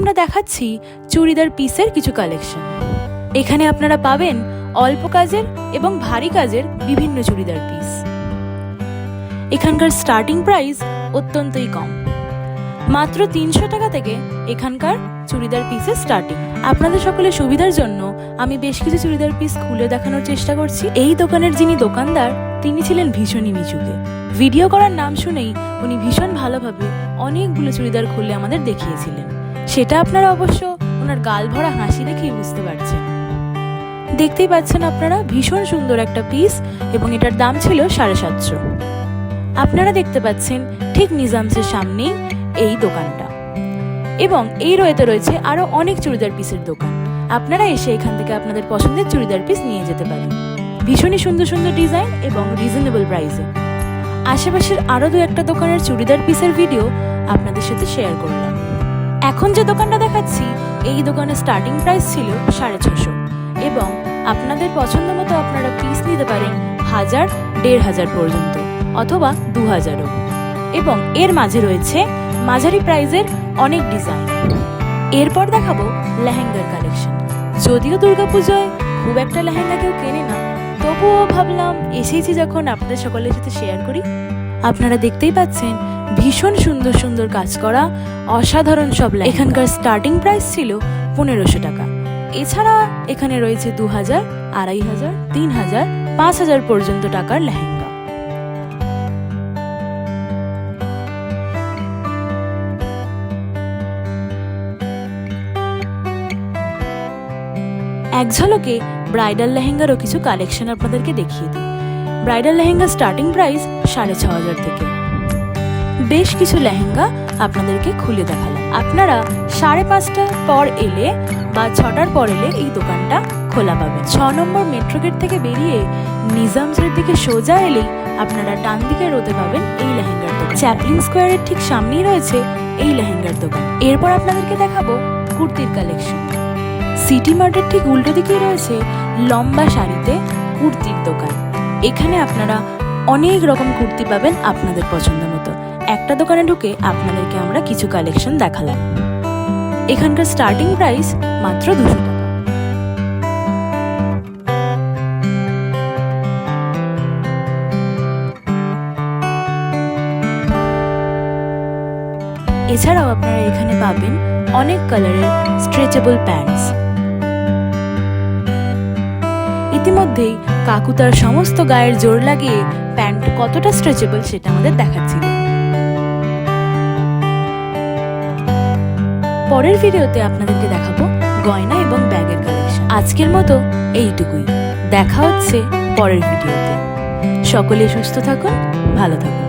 আমরা দেখাচ্ছি চুড়িদার পিসের কিছু কালেকশন। এখানে আপনারা পাবেন অল্প কাজের এবং ভারী কাজের বিভিন্ন চুড়িদার পিস। এখানকার স্টার্টিং প্রাইস অত্যন্তই কম, মাত্র 300 টাকা থেকে এখানকার চুড়িদার পিসের স্টার্টিং। আপনাদের সকলের সুবিধার জন্য আমি বেশ কিছু চুড়িদার পিস খুলে দেখানোর চেষ্টা করছি। এই দোকানের যিনি দোকানদার তিনি ছিলেন ভীষণই মিশুকে। ভিডিও করার নাম শুনেই উনি ভীষণ ভালোভাবে অনেকগুলো চুড়িদার খুলে আমাদের দেখিয়েছিলেন। সেটা আপনারা অবশ্য ওনার গাল ভরা হাসি দেখেই বুঝতে পারছেন। দেখতেই পাচ্ছেন আপনারা ভীষণ সুন্দর একটা পিস এবং এটার দাম ছিল 750। আপনারা দেখতে পাচ্ছেন ঠিক নিজামসের সামনেই এই দোকানটা, এবং এই রয়েছে আরো অনেক চুড়িদার পিসের দোকান। আপনারা এসে এখান থেকে আপনাদের পছন্দের চুড়িদার পিস নিয়ে যেতে পারেন ভীষণই সুন্দর সুন্দর ডিজাইন এবং রিজনেবল প্রাইসে। আশেপাশের আরো দু একটা দোকানের চুড়িদার পিসের ভিডিও আপনাদের সাথে শেয়ার করলাম। এখন যে দোকানটা দেখাচ্ছি এই দোকানের স্টার্টিং প্রাইস ছিল 650, এবং আপনাদের পছন্দ মতো আপনারা পিস নিতে পারেন 1000, 1500 পর্যন্ত, অথবা 2000ও। এবং এর মাঝে রয়েছে মাঝারি প্রাইজের অনেক ডিজাইন। এরপর দেখাবো লেহেঙ্গার কালেকশন। যদিও দুর্গাপূজায় খুব একটা লেহেঙ্গা কেউ কেনে না, তবুও ভাবলাম এসেছি যখন আপনাদের সকলের সাথে শেয়ার করি। আপনারা দেখতেই পাচ্ছেন ভীষণ সুন্দর সুন্দর কাজ করা অসাধারণ সব লেহেঙ্গা। এখানকার স্টার্টিং প্রাইস ছিল 1500 টাকা। এছাড়া এখানে রয়েছে 2000, 2500, 3000, 5000 পর্যন্ত টাকার লেহেঙ্গা। এক ঝলকে ব্রাইডাল লেহেঙ্গারও কিছু কালেকশন আপনাদেরকে দেখিয়ে দিই। ব্রাইডাল লেহেঙ্গা স্টার্টিং প্রাইস 6500 থেকে। বেশ কিছু লেহেঙ্গা আপনাদেরকে খুলে দেখালাম। আপনারা 5:30টার পর এলে বা 6টার পর এলে এই দোকানটা খোলা পাবেন। 6 নম্বর মেট্রো গেট থেকে বেরিয়ে নিজামসের দিকে সোজা এলেই আপনারা ডান দিকে রোতে পাবেন এই লেহেঙ্গার দোকান। চ্যাপলিন স্কোয়ারের ঠিক সামনেই রয়েছে এই লেহেঙ্গার দোকান। এরপর আপনাদেরকে দেখাবো কুর্তির কালেকশন। সিটি মার্টের ঠিক উল্টো দিকেই রয়েছে লম্বা শাড়িতে কুর্তির দোকান। এখানে আপনারা অনেক রকম কুর্তি পাবেন আপনাদের পছন্দ মতো। একটা দোকানে ঢুকে আপনাদেরকে আমরা কিছু কালেকশন দেখালাম। এখানকার স্টার্টিং প্রাইস মাত্র 200 টাকা। এছাড়াও আপনারা এখানে পাবেন অনেক কালারের স্ট্রেচেবল প্যান্টস। ইতিমধ্যেই কাকু তার সমস্ত গায়ের জোর লাগিয়ে প্যান্ট কতটা স্ট্রেচেবল সেটা আমাদের দেখাচ্ছিল। পরের ভিডিওতে আপনাদেরকে দেখাবো গয়না এবং ব্যাগের কালেকশন। আজকের মতো এইটুকুই, দেখা হচ্ছে পরের ভিডিওতে। সকলে সুস্থ থাকুন, ভালো থাকুন।